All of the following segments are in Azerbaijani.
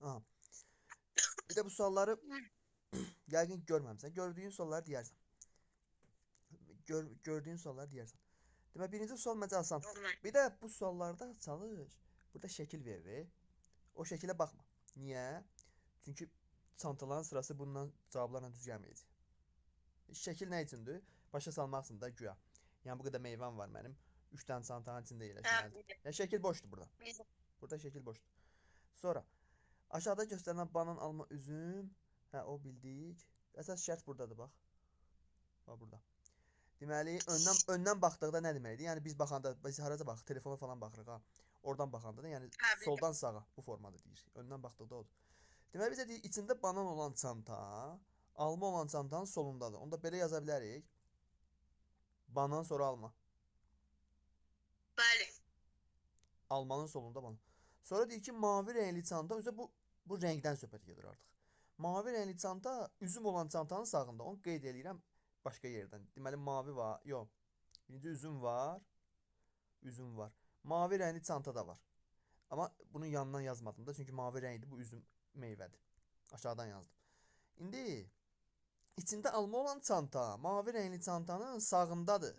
Aha. Bir de bu sualları yəqin görməmisən. Gördüyün sualları deyərsən. Gördüyün sualları deyərsən. Demək birinci sual məncə asan. Bir də bu suallarda çalış. Burada şəkil verir. O şəkilə baxma. Niyə? Çünki çantaların sırası bundan cavablarla düz gəlməyəcək. Şəkil nə üçündür? Başa salmaqsın da güya. Yəni bu qədər meyvəm var mənim. 3 dənə çantanın içində yerləşməlidir. Yəni şəkil boşdur burada. Burada şəkil boşdur. Sonra aşağıda göstərilən banan, alma, üzüm. Hə, o bildik. Əsas şərt burdadır bax. Bax burada. Deməli, öndən baxdıqda nə deməkdir? Yəni biz baxanda, biz haraca baxırıq, telefona falan baxırıq ha. Oradan baxanda da, yəni soldan sağa bu formada deyir. Öndən baxdıqda odur. Deməli bizə deyir, içində banan olan çanta, alma olan çantanın solundadır. Onda belə yaza bilərik. Banan sonra alma. Bəli. Almanın solunda banan. Sonra deyir ki, mavi rəngli çanta, özə bu rəngdən söhbət gedir artıq. Mavi rəngli çanta üzüm olan çantanın sağında. Onu qeyd edirəm başqa yerdən. Deməli mavi var. Yox. Birinci üzüm var. Üzüm var. Mavi rəngli çanta da var. Amma bunun yanından yazmadım da, çünki mavi rəngli bu üzüm meyvədir. Aşağıdan yazdım. İndi içində alma olan çanta mavi rəngli çantanın sağındadır.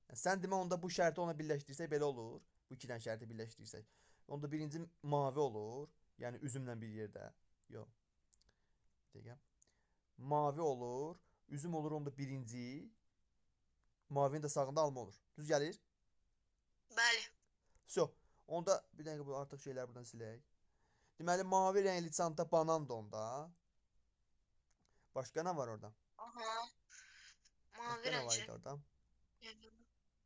Yəni, sən demə onda bu şərti ona birləşdirsək belə olur. Bu iki dənə şərti birləşdirsək. Onda birinci mavi olur. Yəni üzümlə bir yerdə. Yox. Bir dəqiqə. Mavi olur. Üzüm olur onda birinci. Mavinin də sağında alma olur. Düz gəlir? Bəli. Vso. Onda bir dəqiqə bu artıq şeyləri buradan silək. Deməli mavi rəngli çanta banandır onda. Başqa nə var orada? Aha. Mavi Başqa nə var rəngli. idi orada?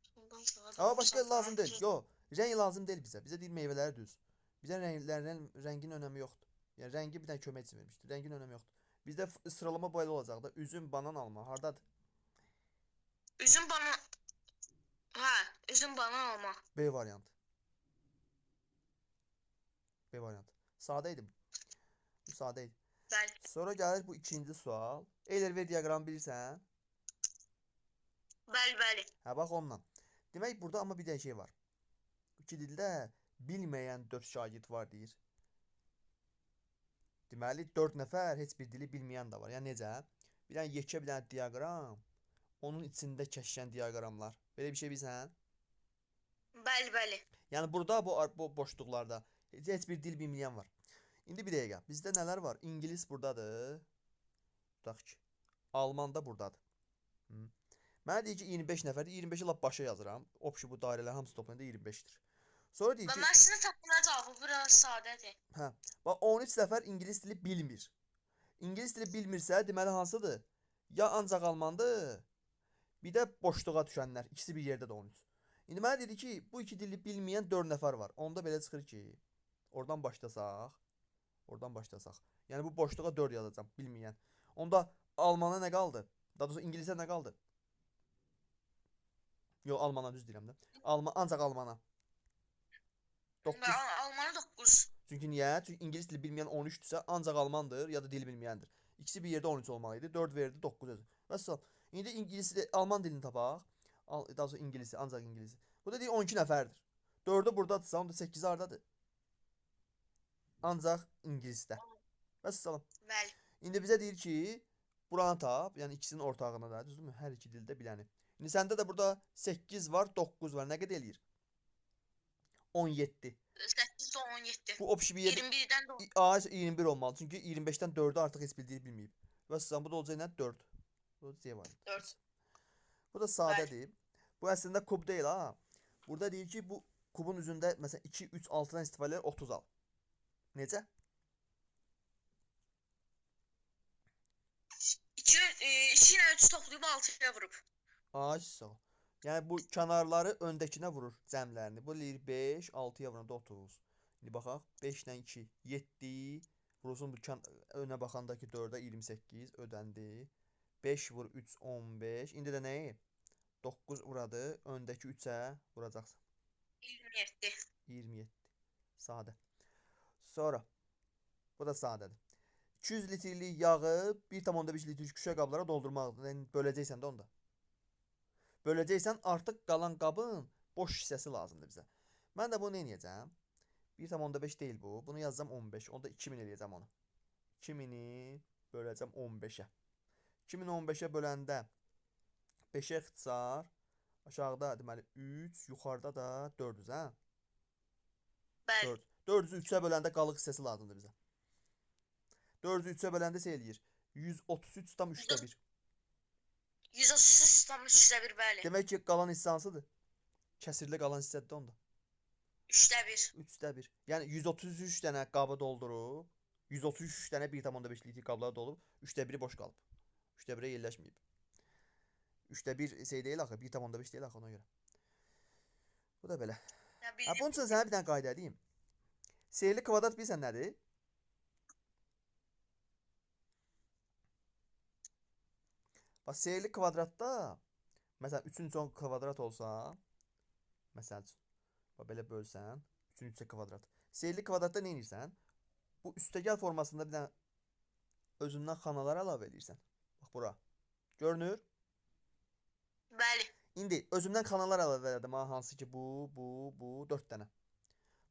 Soldan sağa. Amma başqa lazım deyil. Yox. Rəng lazım deyil bizə. Bizə deyir meyvələri düz. Bizə rəngin önəmi yoxdur. Yəni rəngi bir dənə kömək üçün vermişdir. Rəngin önəmi yoxdur. Bizdə sıralama belə olacaq da. Üzüm, banan, alma. Hardadır? Üzüm banan. Hə, üzüm banan alma. B variantı. B variantı. Sadə idi bu. Bu sadə idi. Bəli. Sonra gəlir bu ikinci sual. Eyler-Ver diaqramı bilirsən? Bəli, bəli. Hə, bax onunla. Demək burada amma bir dənə şey var. İki dildə bilməyən 4 şagird var deyir. Deməli 4 nəfər heç bir dili bilməyən də var. Yəni necə? Bir dənə yekə bir dənə diaqram, onun içində kəşişən diaqramlar. Belə bir şey bilirsən? Bəli, bəli. Yəni burada bu boşluqlarda heç bir dil bilməyən var. İndi bir dəqiqə. Bizdə nələr var? İngilis burdadır. Tutaq ki. Alman da burdadır. Mənə deyir ki 25 nəfərdir. 25-i lap başa yazıram. Obşi bu dairələr hamısı toplayanda 25-dir. Sonra deyir ki... Mən sizin tapdığınız cavabı biraz sadədir. Hə. Bax 13 nəfər ingilis dili bilmir. İngilis dili bilmirsə deməli hansıdır? Ya ancaq almandır, bir də boşluğa düşənlər. İkisi bir yerdə də 13. İndi mənə dedi ki, bu iki dili bilməyən 4 nəfər var. Onda belə çıxır ki, oradan başlasaq. Oradan başlasaq. Yəni bu boşluğa 4 yazacağam, bilməyən. Onda almana nə qaldı? Daha doğrusu ingilisə nə qaldı? Yox, almana düz deyirəm də. Ancaq almana. 9. Almanı 9. Çünki niyə? Çünki ingilis dili bilməyən 13-dürsə, ancaq almandır ya da dil bilməyəndir. İkisi bir yerdə 13 olmalı idi. 4 verdi, 9 özü. Vəssalam. İndi ingilis alman dilini tapaq. Daha sonra ingilisi, ancaq ingilisi. Bu da deyir 12 nəfərdir. 4-ü buradadırsa, onda 8-i hardadır? Ancaq ingilisdə. Vəssalam. Bəli. İndi bizə deyir ki, buranı tap, yəni ikisinin ortağına da, düzdürmü? Hər iki dildə biləni. İndi səndə də burada 8 var, 9 var. Nə qədər eləyir? 17. 8 17. Bu obşi bir yerdə 21-dən də A 21 olmalı. Çünki 25-dən 4-ü artıq heç bir dil bilməyib. Vəssalam, bu da olacaq nə? 4. Bu da C var. 4. Bu da sadədir. Bu əslində kub deyil ha. Burada deyir ki, bu kubun üzündə məsələn 2, 3, 6-dan istifadə edir, 30 al. Necə? 2 ilə 3 toplayıb 6-ya vurub. Ay sağ ol. Yəni bu kənarları öndəkinə vurur cəmlərini. Bu eləyir 5, 6-ya vuranda 30. İndi baxaq. 5 ilə 2, 7. Vurulsun bu önə baxandakı 4-ə 28 ödəndi. 5 vur 3, 15. İndi də nəyi? 9 vuradı. Öndəki 3-ə vuracaqsan. 27. 27. Sadə. Sonra. Bu da sadədir. 200 litrlik yağı 1,5 litr şüşə qablara doldurmaqdır. Yəni böləcəksən də onda. Böləcəksən, artıq qalan qabın boş hissəsi lazımdır bizə. Mən də bunu nə edəcəm? 1,5 deyil bu. Bunu yazacağım 15. Onda 2000 eləyəcəm onu. 2000-i böləcəm 15-ə. 2000-i 15-ə böləndə 5-ə ixtisar. Aşağıda deməli 3, yuxarıda da 400, hə? Bəli. 4. 400-ü 3-ə böləndə qalıq hissəsi lazımdır bizə. 400-ü 3-ə böləndə şey eləyir. 133 tam 3-də 1. 133 tam 3'də 1 bəli. Demək ki, qalan hissə hansıdır? Kəsirli qalan hissədir də onda. 3'də 1. 3'də 1. Yəni 133 dənə qabı doldurub, 133 dənə 1,5 litr qablara dolub, 3'də 1-i boş qalıb. 3'də 1-ə yerləşməyib. 3'də 1 şey deyil axı, 1,5 deyil axı ona görə. Bu da belə. Ya Ha, bunun üçün sənə bir dənə qayda deyim. Seyirli kvadrat bilirsən nədir? Bax, seyirli kvadratda, məsələn, 3-ün 3 kvadrat olsa, məsəl üçün, bax, belə bölsən, 3-ün 3 kvadrat. Seyirli kvadratda nə edirsən? Bu üstəgəl formasında bir dənə özündən xanalar əlavə edirsən. Bax, bura. Görünür? Bəli. İndi özümdən xanalar əlavə elədim, hansı ki, bu 4 dənə.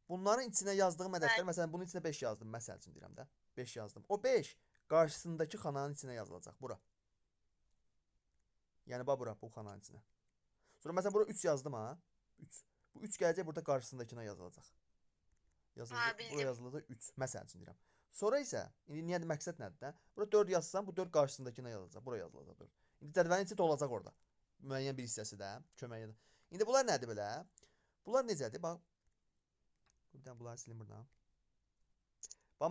Bunların içinə yazdığım ədədlər, məsələn, bunun içinə 5 yazdım, məsəl üçün deyirəm də. 5 yazdım. O 5 qarşısındakı xananın içinə yazılacaq, bura. Yəni, bax, bura, bu xananın içinə. Sonra, məsələn, bura 3 yazdım, ha. 3. Bu 3 gələcək, burada qarşısındakına yazılacaq. Bura yazılacaq 3, məsəl üçün deyirəm. Sonra isə, indi niyə məqsəd nədir də? Bura 4 yazsam, bu 4 qarşısındakına yazılacaq, bura yazılacaq 4. İndi cədvəlin içi olacaq orada. Müəyyən bir hissəsi də, kömək edir. İndi bunlar nədir belə? Bunlar necədir? Bax, bir dənə bunları silim buradan. Bax,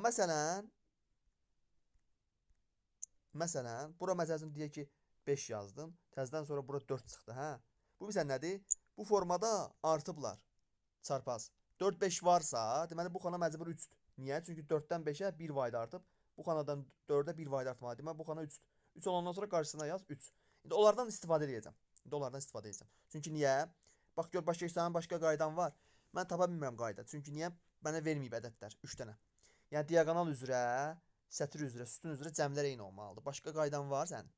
məsələn, bura məsələn deyək ki, 5 yazdım. Təzədən sonra bura 4 çıxdı, hə? Bu bilsən nədir? Bu formada artıblar. Çarpaz. 4-5 varsa, deməli bu xana məcbur 3-dür. Niyə? Çünki 4-dən 5-ə 1 vayda artıb. Bu xanadan 4-ə 1 vayda artmalı. Deməli bu xana 3-dür. 3 olandan sonra qarşısına yaz 3. İndi onlardan istifadə edəcəm. Çünki niyə? Bax, gör, başqa qaydan var. Mən tapa bilmirəm qayda. Çünki niyə? Mənə verməyib ədədlər 3 dənə. Yəni diaqonal üzrə, sətr üzrə, sütun üzrə cəmlər eyni olmalıdır. Başqa qaydan var sənin?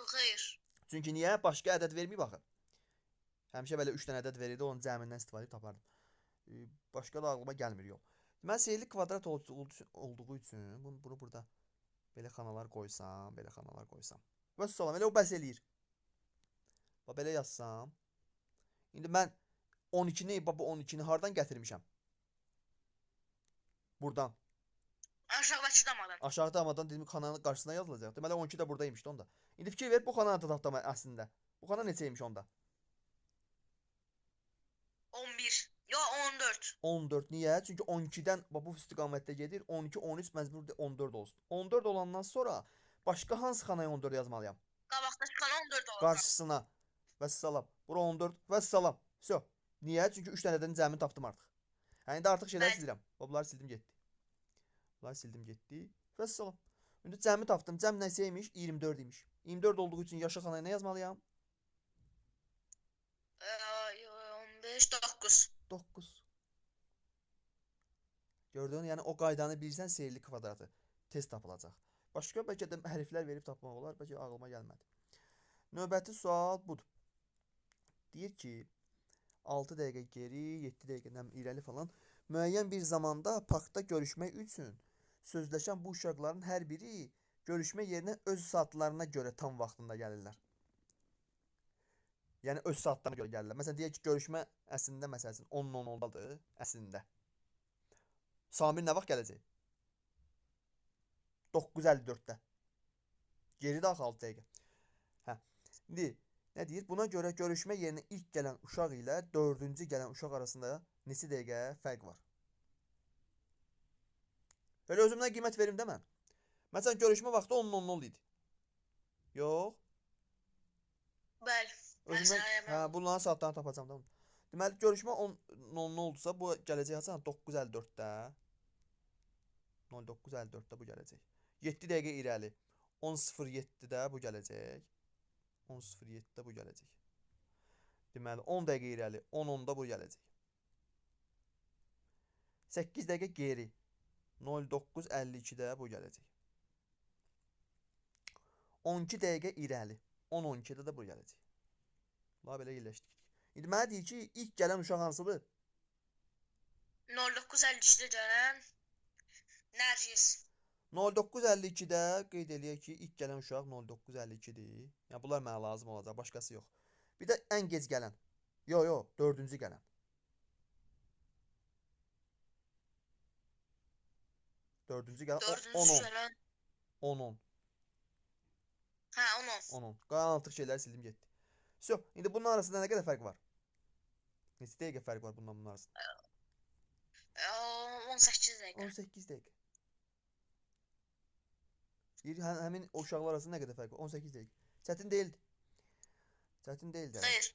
Xeyr. Çünki niyə? Başqa ədəd verməyib axı. Həmişə belə 3 dənə ədəd verirdi, onun cəmindən istifadə edib tapardım. Başqa da ağlıma gəlmir, yox. Mən seyirli kvadrat olduğu üçün bunu burada belə xanalar qoysam, Və salam, elə o bəs eləyir. Bax, belə yazsam. İndi mən 12-ni, bu 12-ni hardan gətirmişəm? Buradan. Aşağıdakı damadan. Aşağıda damadan dedim xananın qarşısına yazılacaq. Deməli 12 də buradaymış da onda. İndi fikir ver bu xananın da tapdama əslində. Bu xana neçəymiş onda? 11. Yo 14. 14. Niyə? Çünki 12-dən bu istiqamətdə gedir. 12, 13 məcbur 14 olsun. 14 olandan sonra başqa hansı xanaya 14 yazmalıyam? Qabaqdakı xana 14 olacaq. Qarşısına. Vəssalam. Bura 14. Vəssalam. Vəsə. Niyə? Çünki 3 dənədən cəmini tapdım artıq. Hə, indi artıq şeyləri silirəm. Bunları sildim getdi. Vəssalam. İndi cəmi tapdım. Cəm nəsəymiş? 24 imiş. 24 olduğu üçün yaşlı xanaya nə yazmalıyam? 15, 9. 9. Gördün? Yəni o qaydanı bilirsən, seyirli kvadratı tez tapılacaq. Başqa bəlkə də hərflər verib tapmaq olar, bəlkə ağlıma gəlmədi. Növbəti sual budur. Deyir ki, 6 dəqiqə geri, 7 dəqiqədən irəli falan müəyyən bir zamanda parkda görüşmək üçün sözləşən bu uşaqların hər biri görüşmə yerinə öz saatlarına görə tam vaxtında gəlirlər. Yəni öz saatlarına görə gəlirlər. Məsələn, deyək ki, görüşmə əslində məsələn 10:10-dadır əslində. Samir nə vaxt gələcək? 9:54-də. Geri daxil 6 dəqiqə. Hə. İndi nə deyir? Buna görə görüşmə yerinə ilk gələn uşaq ilə 4-cü gələn uşaq arasında neçə dəqiqə fərq var? Elə özümdən qiymət verim də mən. Məsələn, görüşmə vaxtı 10:00 idi. Yox. Bəli. Bunların saatlarını tapacağam da. Deməli, görüşmə 10:00 oldusa, bu gələcək haçan 9:54-də. 09:54-də bu gələcək. 7 dəqiqə irəli 10:07-də bu gələcək. 10:07-də bu gələcək. Deməli, 10 dəqiqə irəli 10:10-da bu gələcək. 8 dəqiqə geri 09:52-də bu gələcək. 12 dəqiqə irəli 10:12-də də bu gələcək. La belə yerləşdik. İndi mənə deyir ki, ilk gələn uşaq hansıdır? 09.53'də gələn Nərgiz. 09:52-də qeyd eləyək ki, ilk gələn uşaq 09:52-dir. Yəni bunlar mənə lazım olacaq, başqası yox. Bir də ən gec gələn. Yo, 4-cü gələn. 4-cü gələn 4-cü gələn. 10. Hə, 10. 10. Qalan artıq şeyləri sildim getdi. So, indi bunun arasında nə qədər fərq var? Neçə dəqiqə fərq var bundan bunun arasında? 18 dəqiqə. 18 dəqiqə. Həmin o uşaqlar arasında nə qədər fərq var? 18 dəqiqə. Çətin deyildi. Çətin deyildi. Xeyr.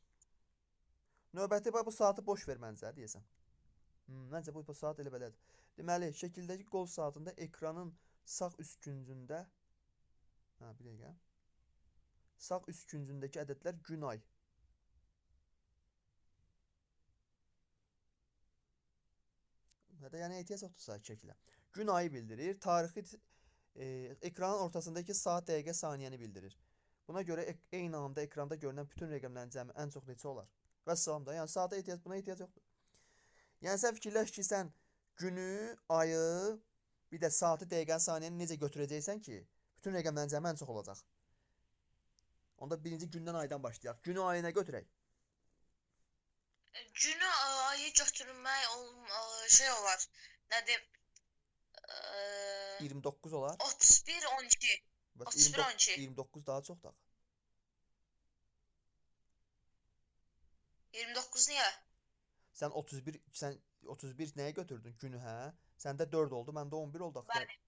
Növbəti bu saatı boş ver məncə, deyəsən. Məncə bu saat elə belədir. Deməli, şəkildəki qol saatında ekranın sağ üst küncündə bir dəqiqə. Sağ üst küncündəki ədədlər gün ay. Yəni ehtiyac yoxdur saat şəklə. Gün ayı bildirir, tarixi ekranın ortasındakı saat, dəqiqə, saniyəni bildirir. Buna görə eyni anda ekranda görünən bütün rəqəmlərin cəmi ən çox neçə olar? Vəssalam da. Yəni saata buna ehtiyac yoxdur. Yəni sən fikirləş ki, sən günü, ayı, bir də saatı, dəqiqəni, saniyəni necə götürəcəksən ki, bütün rəqəmlərin cəmi ən çox olacaq. Onda birinci gündən aydan başlayaq. Günü ayına götürək. Günü ayı götürmək şey olar. Nədir? 29 olar. 31 12. 31 12. 29 daha çox da. 29 niyə? Sən 31 nəyə götürdün? Günü, hə? Səndə 4 oldu, məndə 11 oldu axı. Bəli.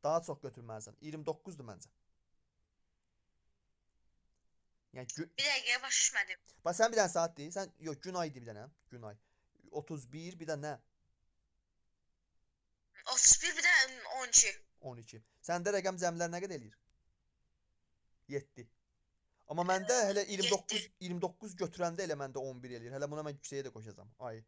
Daha çox götürməlisən. 29-dur məncə. Yəni bir dəqiqəyə başa düşmədim. Bax sən bir dənə saat deyil. Sən yox, gün ay deyil bir dənə. Gün ay. 31 bir də nə? 31 bir də 12. 12. Səndə rəqəm cəmlər nə qədər eləyir? 7. Amma məndə hələ 29 götürəndə elə məndə 11 eləyir. Hələ buna mən yüksəyə də qoşacağam. Ay.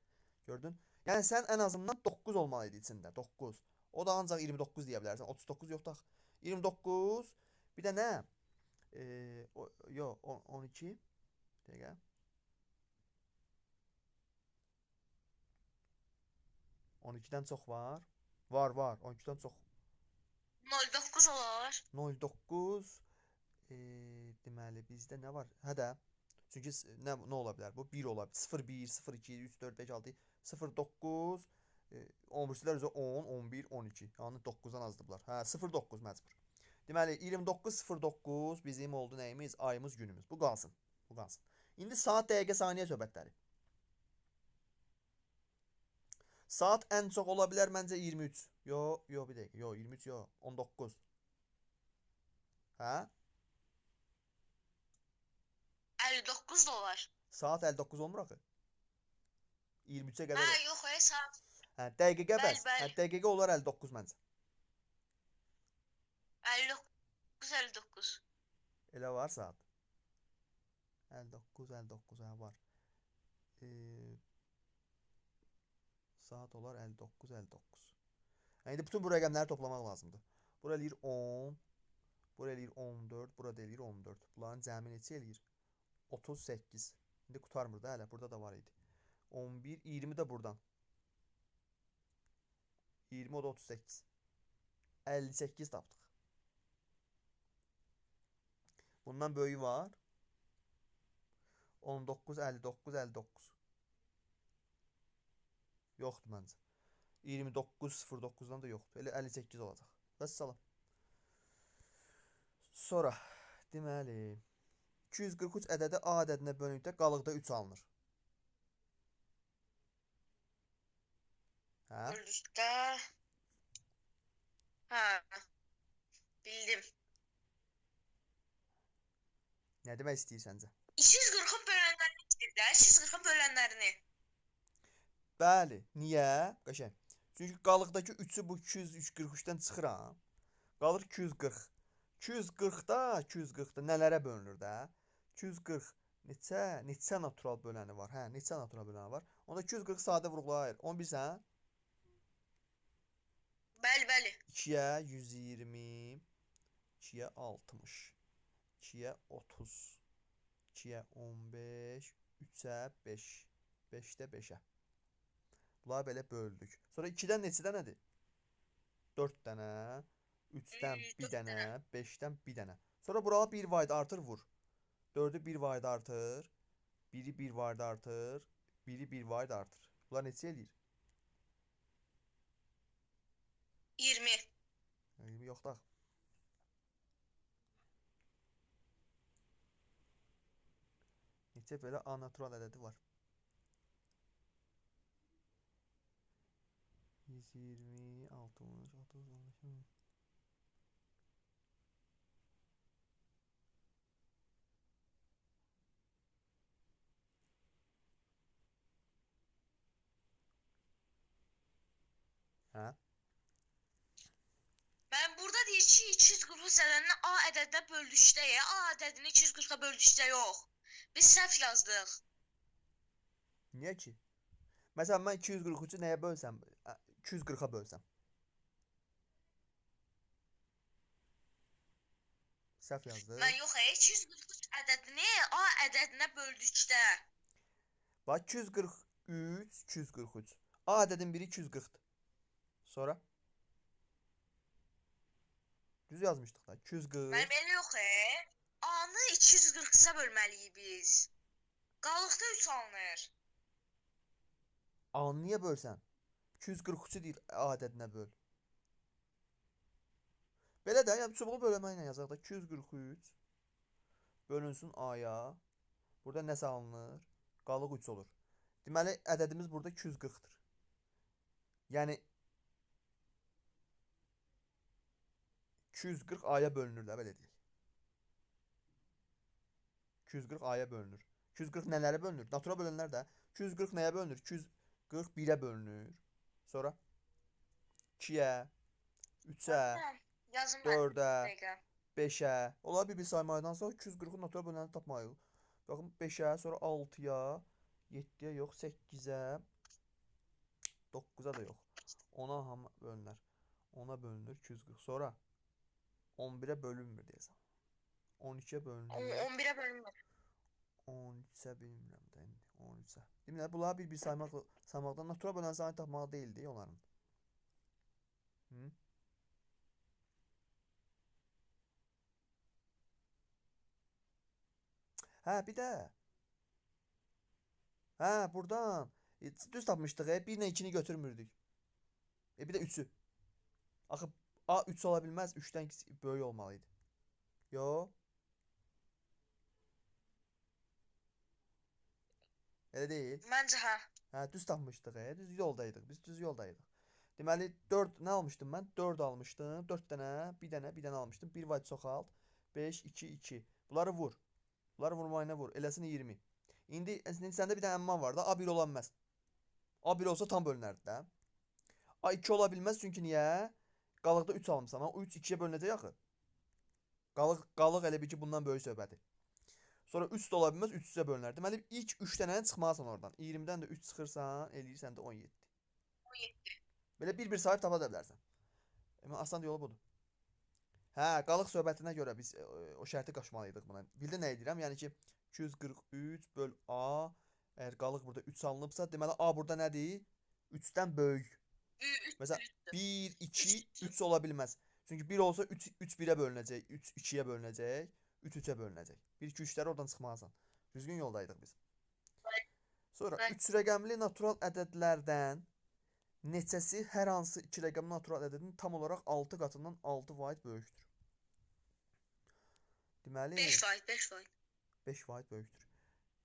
Gördün? Yəni sən ən azından 9 olmalı idi içində. 9. O da ancaq 29 deyə bilərsən. 39 yox da. 29 bir də nə? Yox, 12. Dəqiqə. On 12-dən çox var. Var. 12-dən çox. 09 olar. 09 deməli bizdə nə var? Hə də. Çünki nə ola bilər? Bu 1 ola bilər. 0 1 0 2 3 4 5 6 0 9 11-silər 10 11 12. Yəni 9-dan azdıblar. Hə 0 9 məcbur. Deməli 29 09 bizim oldu nəyimiz? Ayımız, günümüz. Bu qalsın. İndi saat, dəqiqə, saniyə söhbətləri. Saat ən çox ola bilər məncə 23. Yox, bir dəqiqə. Yox, 23 yox. 19. Hə? 59 da olar. Saat 59 olmur axı. 23-ə qədər. Hə, yox, saat. Hə, dəqiqə bəs. Bəli. Hə, dəqiqə olar 59 məncə. 59. Elə var saat. 59 hə var. Saat olar 59. Yəni bütün bu rəqəmləri toplamaq lazımdır. Bura eləyir 10, bura eləyir 14, burada eləyir 14. Bunların cəmi neçə eləyir? 38. İndi qurtarmır da hələ, burada da var idi. 11, 20 də buradan. 20 o da 38. 58 tapdıq. Bundan böyüyü var. 19, 59. Yoxdur məncə. 29, 09-dan da yoxdur. Elə 58 olacaq. Vəssalam. Sonra, deməli, 243 ədədi A ədədinə bölündükdə qalıqda 3 alınır. Hə? Bölündükdə... Hə, bildim. Nə demək istəyirsəncə? 240-ın bölənlərini istəyir də, 240-ın bölənlərini. Bəli, niyə? Qəşəng. Çünki qalıqdakı 3-ü bu 243-dən çıxıram. Qalır 240. 240-da nələrə bölünür də? 240 neçə natural böləni var? Hə, neçə natural böləni var? Onda 240 sadə vurğulara ayır. 11 sən? Bəli. 2-yə 120, 2-yə 60, 2-yə 30, 2-yə 15, 3-ə 5, 5-də 5-ə. Bunları belə böldük. Sonra 2-dən neçədən nədir? 4 dənə, 3-dən 1 4 dənə, dənə. 5-dən 1 dənə. Sonra buralara 1 vayda artır vur. 4'ü 1 vayda artır. 1'i 1 vayda artır. 1'i 1 vayda artır. Bunlar neçə eləyir? 20. 20 yox da. Neçə belə A natural ədədi var? 120, 60, 30, 60. Hə? Ben burada deyir ki 240 ədədini A ədədinə böldükdə ya, A ədədini 240'a böldükdə yox. Biz səhv yazdıq. Niyə ki? Məsələn, mən 243-ü nəyə bölsəm? 240-a bölsəm. Səhv yazdım. Ben yox 243 ədədini A ədədinə böldükdə. Bax 243, 243. A ədədin biri 240'dır. Sonra düz yazmışdıq da. 240. Mənim elə yox A-nı 240'a bölməliyik biz. Qalıqda 3 alınır. A-nı niyə bölsən? 243-ü deyir A ədədinə böl. Belə də, yəni çubuğu bölmə ilə yazaq da 243 bölünsün A-ya. Burada nəsə alınır? Qalıq 3 olur. Deməli, ədədimiz burada 240'dır. Yəni 240 A-ya bölünür də, belə deyək. 240 A-ya bölünür. 240 nələrə bölünür? Natural bölənlər də. 240 nəyə bölünür? 240 1-ə bölünür. Sonra 2-yə, 3-ə, Yazın mən. 4-ə, Dəqiqə. 5'ə. Ola bir saymaydan sonra 240'ın natural bölənəni tapmayıq. Baxın 5'ə, sonra 6'ya, 7'yə yox, 8'ə, 9'a da yox. 10'a hamı bölünər. 10'a bölünür 240. Sonra 11'ə bölünmür deyəsən. 12'ə bölünür. 11'e bölünmür. 13'ə bilmirəm də indi. 13'ə. Deməli bunları bir saymaqdan natural bölən sayını tapmaq deyildi onların. Hı? Hə, bir də. Hə, buradan düz tapmışdıq. 1 ilə 2-ni götürmürdük. Bir də 3'ü. Axı A 3 ola bilməz, 3-dən böyük olmalıydı. Yo. Elə deyil. Məncə hə. Hə, düz tapmışdıq. Düz yoldaydıq. Biz düz yoldaydıq. Deməli 4 nə almışdım mən? 4 almışdım. 4 dənə, bir dənə almışdım. 1 var çoxalt. 5 2 2. Bunları vur. Bunları vurmayına vur. Eləsin 20. İndi səndə bir dənə əmman var da, A1 ola bilməz. A1 olsa tam bölünərdi də. A2 ola bilməz çünki niyə? Qalıqda 3 almısan. O 3 2-yə bölünəcək axı. Qalıq elə bir ki bundan böyük söhbəti. Sonra 3 də ola bilməz, 3-ə bölünər. Deməli ilk 3 dənəni çıxmalısan oradan. 20-dən də 3 çıxırsan, eləyirsən də 17. 17. Belə bir sayı tapa da bilərsən. Asan yolu budur. Hə, qalıq söhbətinə görə biz o şərti qaşımalıydıq buna. Bildin nə edirəm? Yəni ki 243 böl A. Əgər qalıq burada 3 alınıbsa, deməli A burada nədir? 3-dən böyük. Məsələn 1 2 3 ola bilməz. Çünki 1 olsa 3 1-ə bölünəcək, 3 2-yə bölünəcək, 3 3-ə bölünəcək. 1 2 3-ləri oradan çıxmalısan. Düzgün yoldaydıq biz. Sonra 3 rəqəmli natural ədədlərdən neçəsi hər hansı 2 rəqəmli natural ədədin tam olaraq 6 qatından 6% böyükdür? Deməli 5%. 5% böyükdür.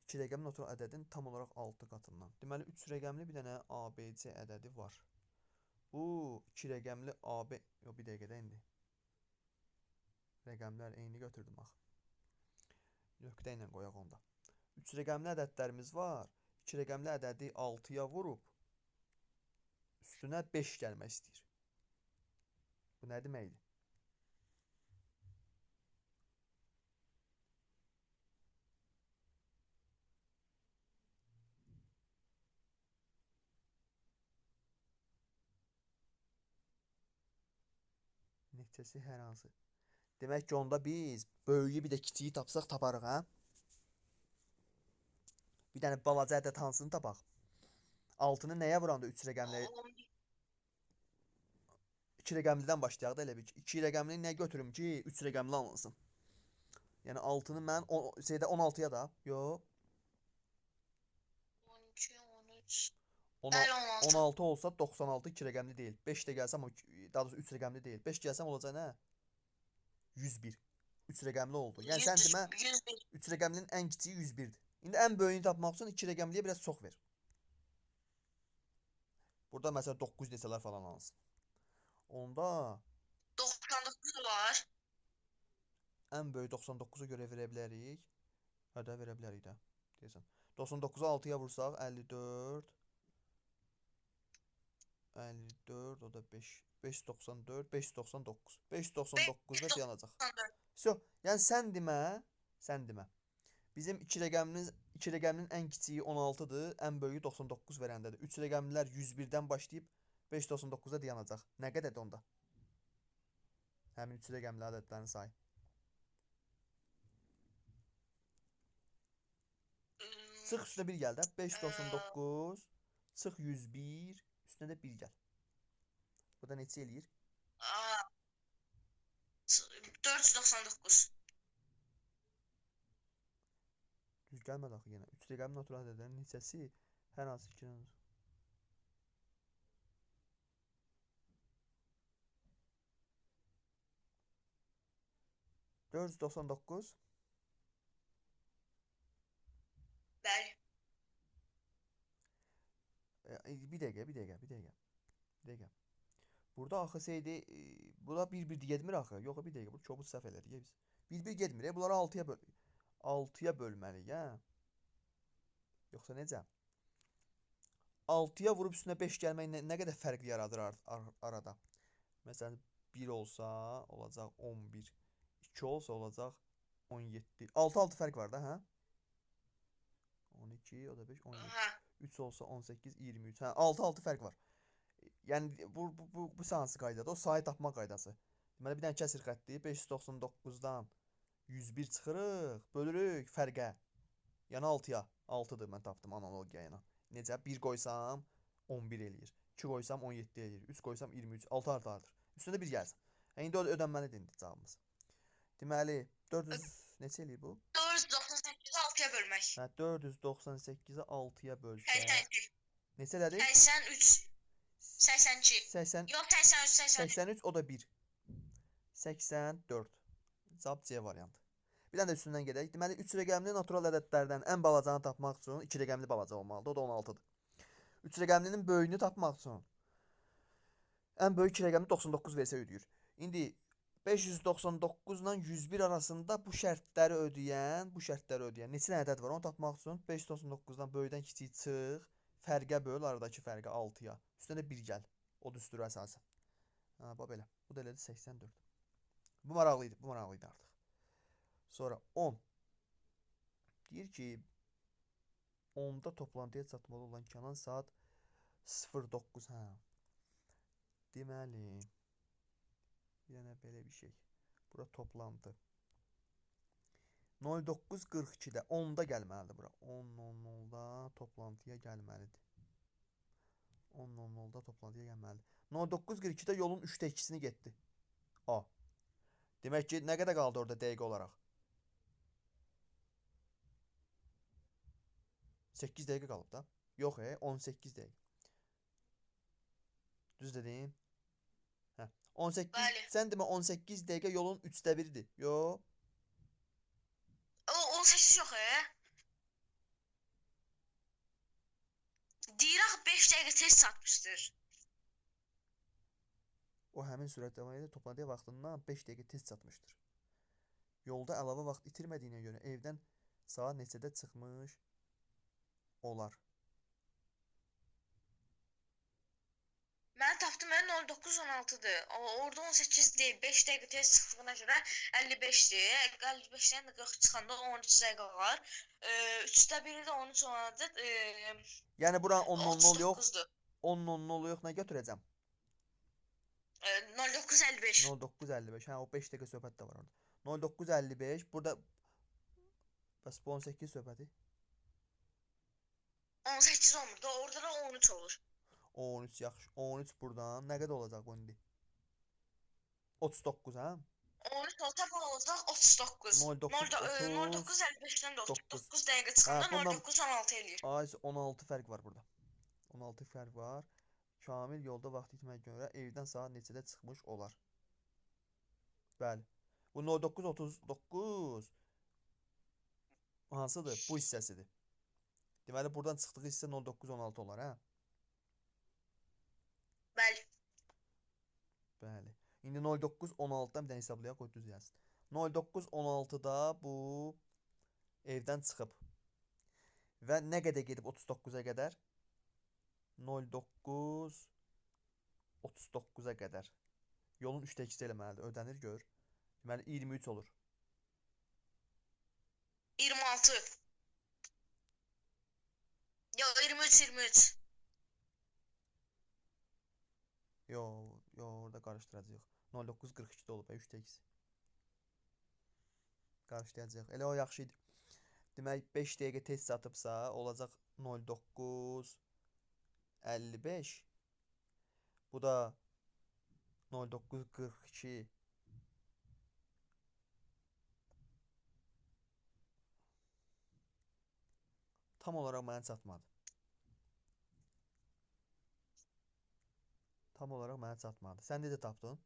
2 rəqəmli natural ədədin tam olaraq 6 qatından. Deməli 3 rəqəmli bir dənə ABC ədədi var. Bu 2 rəqəmli AB, yox bir dəqiqədə indi. Rəqəmlər eyni götürdüm axı. Nöqtə ilə qoyaq onda. 3 rəqəmli ədədlərimiz var. 2 rəqəmli ədədi 6-ya vurub üstünə 5 gəlmək istəyir. Bu nə deməkdir? Neçəsi hər hansı? Demək ki onda biz böyüyü bir də kiçiyi tapsaq taparıq, hə? Bir dənə balaca ədəd hansını tapaq? 6-nı nəyə vuranda 3 rəqəmli 2 rəqəmlidən başlayaq da elə bir. 2 rəqəmli nə götürüm ki, 3 rəqəmli alınsın. Yəni 6-nı mən şeydə 16-ya da. Yox. 12, 13. Bəli, 16. 16 olsa 96 2 rəqəmli deyil. 5 də gəlsəm daha doğrusu 3 rəqəmli deyil. 5 gəlsəm olacaq nə? 101. 3 rəqəmli oldu. Yəni sən demə 101. 3 rəqəmlinin ən kiçiyi 101-dir. İndi ən böyüyünü tapmaq üçün 2 rəqəmliyə biraz çox ver. Burada məsələn 9 desələr falan alınsın. Onda 99 var. ən böyük 99-a görə verə bilərik. Hə də verə bilərik də. Deyəsən. 99-u 6-ya vursaq 54. 54 o da 5. 594, 599. 599-da dayanacaq. So, yəni sən demə. Bizim 2 rəqəminin ən kiçiyi 16-dır, ən böyüyü 99 verəndədir. 3 rəqəmlilər 101-dən başlayıb 599-da dayanacaq. Nə qədərdir onda? Həmin 3 rəqəmli ədədlərin sayı. Çıx üstünə 1 gəl də. 599 çıx 101 üstünə də 1 gəl. Bu da neçə eləyir? 499. Düz gəlmədi axı yenə. 3 rəqəmin natural ədədlərinin neçəsi hər hansı 2-dən 499. Bəli. Bir dəqiqə. Burada axı şeydi, bura 1-1 getmir axı. Yox, bir dəqiqə, bu kobud səhv elədik biz. 1-1 getmir, bunları 6-ya bölməliyik, hə? Yoxsa necə? 6-ya vurub üstünə 5 gəlmək nə qədər fərq yaradır arada? Məsələn, 1 olsa olacaq 11. 2 olsa olacaq 17. 6 fərq var da, hə? 12, o da 5, 17. 3 olsa 18, 23. Hə, 6 fərq var. Yəni bu hansı qaydadır? O sayı tapma qaydası. Deməli bir dənə kəsr xətti 599-dan 101 çıxırıq, bölürük fərqə. Yəni 6-ya. 6-dır mən tapdım analogiya ilə. Necə? 1 qoysam 11 eləyir. 2 qoysam 17 eləyir. 3 qoysam 23. 6 artır. Üstündə 1 gəlsin. İndi ödənməlidir indi cavabımız. Deməli 400 neçə eləyir bu? 498-i 6-ya bölmək. Hə, 498-i 6-ya bölsək. Neçə elədi? 83. 82. 80. Yox, 83, 83 o da 1. 84. Cavab C variantı. Bir dənə də üstündən gedək. Deməli 3 rəqəmli natural ədədlərdən ən balacanı tapmaq üçün 2 rəqəmli balaca olmalıdır. O da 16-dır. 3 rəqəmlinin böyüyünü tapmaq üçün ən böyük 2 rəqəmli 99 versə ödəyir. İndi 599 ilə 101 arasında bu şərtləri ödəyən neçə dənə ədəd var onu tapmaq üçün 599-dan böyükdən kiçik çıx, fərqə böl aradakı fərqi 6-ya. Üstünə də 1 gəl. O düsturə əsasən. Ha, bax belə. Bu da elədir 84. Bu maraqlıydı artıq. Sonra 10. Deyir ki 10-da toplantıya çatmalı olan Kənan saat 09. Hə. Deməli bir dənə belə bir şey. Bura toplantı. 09:42-də 10-da gəlməlidir bura. 10:00-da toplantıya gəlməlidir. 10:00-da toplantıya gəlməlidir. 09:42-də yolun 3də 2-sini getdi. A. Demək ki, nə qədər qaldı orada dəqiqə olaraq? 8 dəqiqə qalıb da. Yox, 18 dəqiqə. Düz dedim. Hə. 18. Bəli. Sən demə 18 dəqiqə yolun 3də 1-dir. Yox. O 18 yox, Deyirək 5 dəqiqə tez çatmışdır. O həmin sürətlə toplantıya vaxtından 5 dəqiqə tez çatmışdır. Yolda əlavə vaxt itirmədiyinə görə evdən saat neçədə çıxmış olar. Mən tapdım, 09:16-dır. Orada 18 deyil, 5 dəqiqə tez çıxdığına görə 55-dir. 55-dən də 40 çıxanda 13 dəqiqə var. 3də 1-i də 13 olanda Yəni bura 10:00 yox. 39-dur. 10:00 yox, nə götürəcəm? 09:55. 09:55. Hə, o 5 dəqiqə söhbət də var orada. 09:55. Burada bəs bu 18 söhbəti. 18 olmur da orada da 13 olur. 13 yaxşı. 13 buradan nə qədər olacaq bu indi? 39 hə? 13 olsa bu olacaq 39. 09 09 55-dən 39. 9 dəqiqə Hə, çıxanda bundan 09 16 eləyir. ay 16 fərq var burada. 16 fərq var. Kamil yolda vaxt itməyə görə evdən saat neçədə çıxmış olar? Bəli. Bu 09:39 hansıdır? Bu hissəsidir. Deməli buradan çıxdığı hissə 09:16 olar, hə? Bəli. Bəli. İndi 09:16-dan bir dənə hesablayaq, qoy düz yazsın. 09:16-da bu evdən çıxıb. Və nə qədər gedib 39-a qədər? 09:39-a qədər. Yolun 3-də 2-si eləməlidir. Ödənir gör. Deməli 23 olur. 26. Yo 23. Yo, orada qarışdıracağıq. 09:42-də olub, 3-də 2-si. Qarışdıracağıq. Elə o yaxşı idi. Demək 5 dəqiqə tez satıbsa, olacaq 09:55. Bu da 09:42. Tam olaraq mənə çatmadı. Tam olaraq mənə çatmadı. Sən necə tapdın?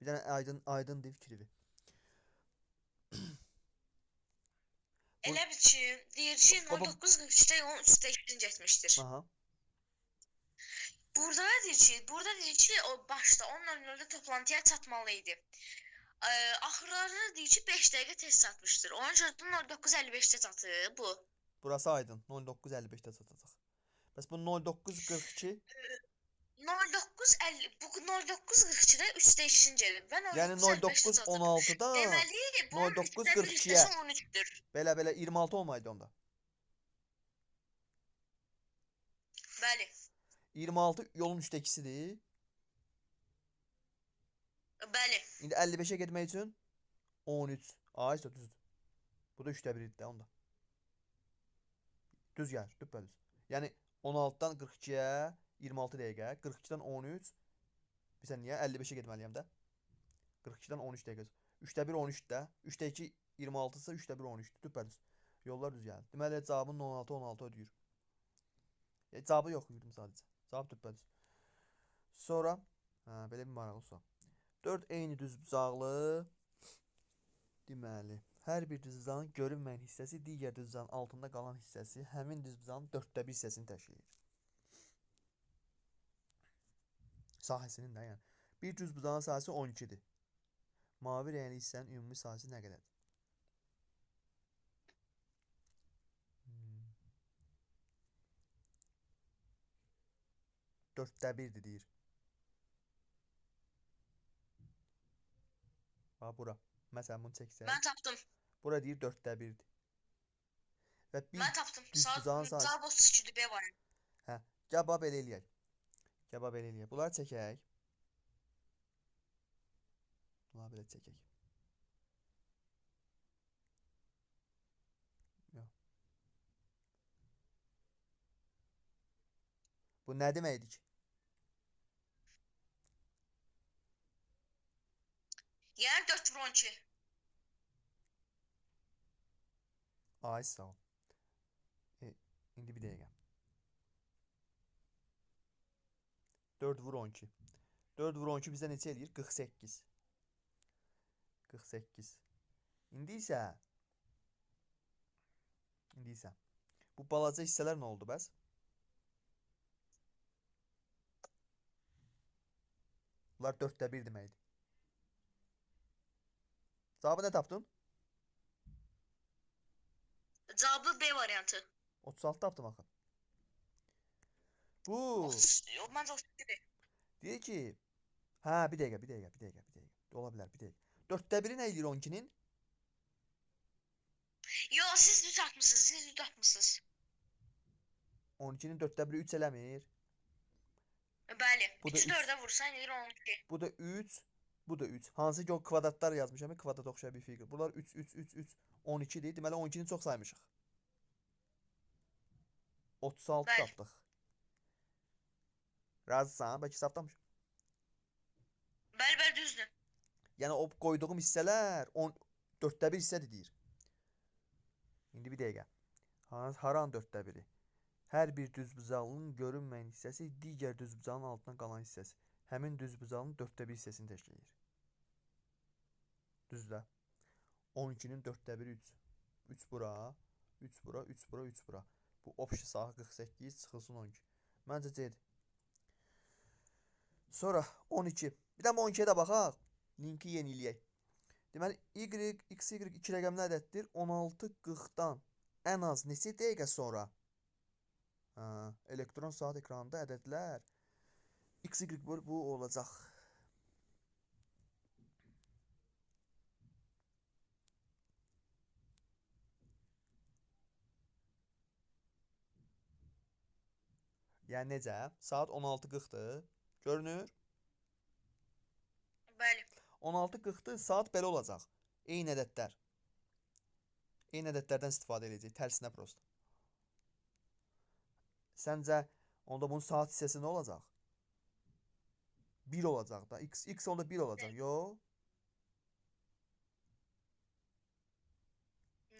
Bir dənə aydın dil fikri. Elə bil ki, deyir ki 09:43-də yolun 3-də 2-sini getmişdir. Aha. Burada deyir ki, o başda 10:00-da toplantıya çatmalı idi. Axırlarında deyir ki 5 dəqiqə tez çatmışdır. Onun üçün 09:55-də çatıb bu. Burası aydın. 09:55-də çatacaq. Bəs bu 09:42? 09:50 bu 09:42-də 3-də 2-sini gedib və Yəni 09:16-da deməli bu 09:42-yə 13-dür. belə 26 olmaydı onda. Bəli. 26 yolun 3-də 2-sidir. Bəli. İndi 55-ə getmək üçün 13. Ay, düzdür. Bu da 3-də 1-dir də onda. Düz gəlir, düz. Yəni 16-dan 42-yə 26 dəqiqə, 42-dən 13. Bilirsən niyə? 55-ə getməliyəm də. 42-dən 13 dəqiqə. 3-də 1 13-də. 3-də 2 26-sı, 3-də 1 13-dür. Düz. Yollar düz gəlir. Deməli cavabın 16 ödəyir. Cavabı yoxlayırdım sadəcə. Cavab düz. Sonra belə bir maraqlı sual. 4 eyni düzbucaqlı. Deməli, hər bir düzbucağın görünməyən hissəsi digər düzbucağın altında qalan hissəsi həmin düzbucağın 4də 1 hissəsini təşkil edir. Sahəsinin də yəni. Bir düzbucağın sahəsi 12-dir. Mavi rəngli hissənin ümumi sahəsi nə qədərdir? 4də 1-dir deyir. Bax bura. Məsələn bunu çəksək. Mən tapdım. Bura deyir 4də 1-dir. Və bir Mən tapdım. düzbucağın sahəsi. Cavab 32-dir, B variantı. Hə, cavab belə eləyək. Bunları çəkək. Bunları belə çəkək. Yox. Bu nə deməkdir ki? Yəni 4/12. Ay sağ ol. İndi bir dəqiqə. 4/12. 4/12 bizə neçə eləyir? 48. 48. İndi isə bu balaca hissələr nə oldu bəs? Bunlar 4də 1 deməkdir. Cavabı nə tapdın? Cavabı B variantı. 36 tapdım axı. Bu Məncə 32-dir. deyir ki, hə bir dəqiqə. Ola bilər bir dəqiqə. 4də 1-i nə eləyir 12-nin? Yo, siz düz atmısınız. 12-nin 4də 1-i 3 eləmir. Bəli. Bu da 3-ü 4-ə vursan eləyir 12. Bu da 3. Bu da 3. Hansı ki o kvadratlar yazmışam. Kvadrat oxşayan bir fiqur. Bunlar 3, 12-dir. Deməli 12-ni çox saymışıq. 36 Bəli. tapdıq. Razısan? Bəlkə safdamış. Bəli, bəli, düzdür. Yəni o qoyduğum hissələr 4də 1 hissədir deyir. İndi bir dəqiqə. Haran 4də 1-i? Hər bir düzbucaqlının görünməyən hissəsi digər düzbucağın altından qalan hissəsi. Həmin düzbucağın 4də 1 hissəsini təşkil edir. Düzdür. 12-nin 4də 1-i 3. 3 bura, 3 bura, 3 bura, 3 bura. Bu opşi sahə 48 çıxılsın 12. Məncə C-dir. Sonra 12. Bir də 12-yə də baxaq. Linki yeniləyək. Deməli, x, y 2 rəqəmli ədəddir. 16:40-dan ən az neçə dəqiqə sonra elektron saat ekranında ədədlər x, y bu olacaq. Yəni necə? Saat 16:40-dır. Görünür? Bəli. 16:40-dır. Saat belə olacaq. Eyni ədədlər. Eyni ədədlərdən istifadə edəcək. Tərsinə prosta. Səncə onda bunun saat hissəsi nə olacaq? 1 olacaq da. X onda 1 olacaq. Yox.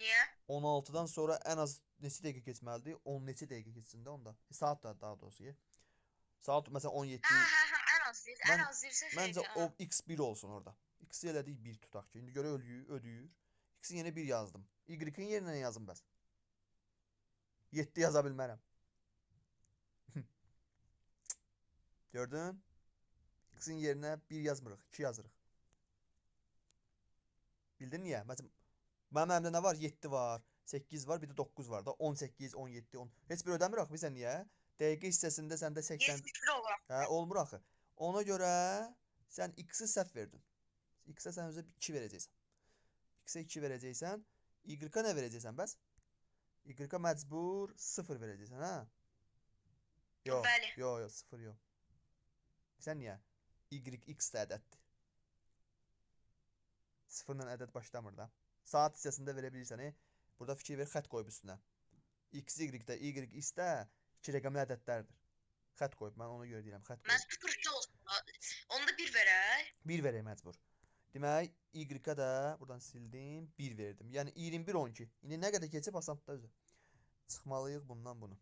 Niyə? 16-dan sonra ən az neçə dəqiqə keçməlidir? 10 neçə dəqiqə keçsin də onda. Saat da daha doğrusu. Saat məsələn 17. Hə, ən az deyir. Ən az deyirsə Məncə şeydir. o x1 olsun orada. X-i elədik 1 tutaq ki. İndi görə ödüyür. X-in yerinə 1 yazdım. Y-in yerinə nə yazım bəs? 7 yaza bilmərəm. Gördün? X-in yerinə 1 yazmırıq, 2 yazırıq. Bildin niyə? Məsələn, mənim əlimdə nə var? 7 var, 8 var, bir də 9 var da. 18, 17, 10. Heç bir ödəmir axı bizə niyə? Dəqiqə hissəsində səndə 80. 71 olur. Hə, olmur axı. Ona görə sən x-i səhv verdin. X-ə sən özə 2 verəcəksən. X-ə 2 verəcəksən. Y-ə nə verəcəksən bəs? Y-ə məcbur 0 verəcəksən, hə? Yox, Bəli. yox, 0 yox. Sən niyə? Y x də ədəddir. 0-la ədəd başlamır da. Saat hissəsində verə bilirsən. Burada fikir ver, xətt qoyub üstünə. X, Y-də, Y, X-də 2 rəqəmli ədədlərdir. Xətt qoyub, mən ona görə deyirəm, xətt qoyub. Mən 0 olsun. Onda 1 verək. 1 verək məcbur. Demək, Y-ə də buradan sildim, 1 verdim. Yəni 21, 12. İndi nə qədər keçib asanlıqda özü. Çıxmalıyıq bundan bunu.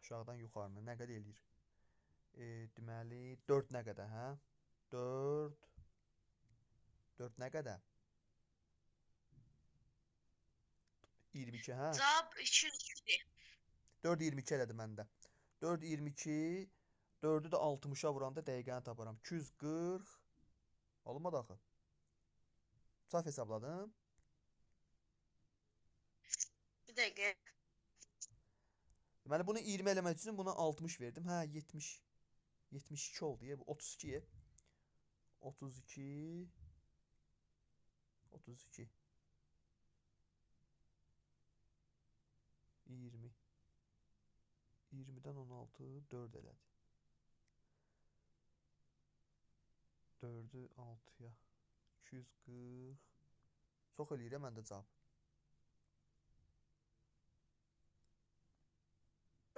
Aşağıdan yuxarına nə qədər eləyir? Deməli, 4 nə qədər, hə? 4 nə qədər? 22, hə? Cavab 202-dir. 4 22 elədi məndə. 4 22, 4-ü də 60-a vuranda dəqiqəni taparam. 240 olmadı axı. Səhv hesabladım. Bir dəqiqə. Deməli bunu 20 eləmək üçün buna 60 verdim. Hə, 70. 72 oldu ya. Bu 32. 32. 32. 20. 20-dən 16 4 elədi. 4-ü 6-ya. 240. Çox eləyir məndə cavab.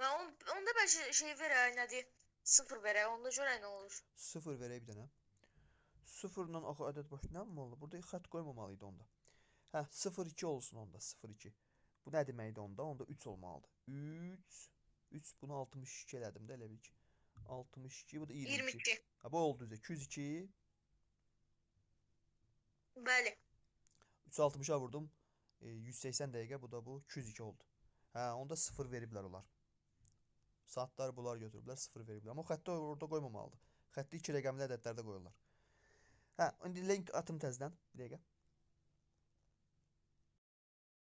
Onda bəlkə şey verək, nədir? 0 verək, onda görək nə olur. 0 verək bir dənə. 0-la axı ədəd baş nə olmalı? Burada xətt qoymamalı idi onda. Hə, 0-2 olsun onda, 0-2. Bu nə deməkdir onda? Onda 3 olmalıdır. 3 bunu 62 elədim də elə bil ki. 62, bu da 22. 22. Ha, bu oldu düzə. 202. Bəli. 360-a vurdum. 180 dəqiqə, bu da bu 202 oldu. Hə, onda 0 veriblər onlar. Saatlar bunlar götürüblər, 0 veriblər. Amma xətti orada qoymamalıdır. Xətti 2 rəqəmli ədədlərdə qoyurlar. Hə, indi link atım təzədən. Bir dəqiqə.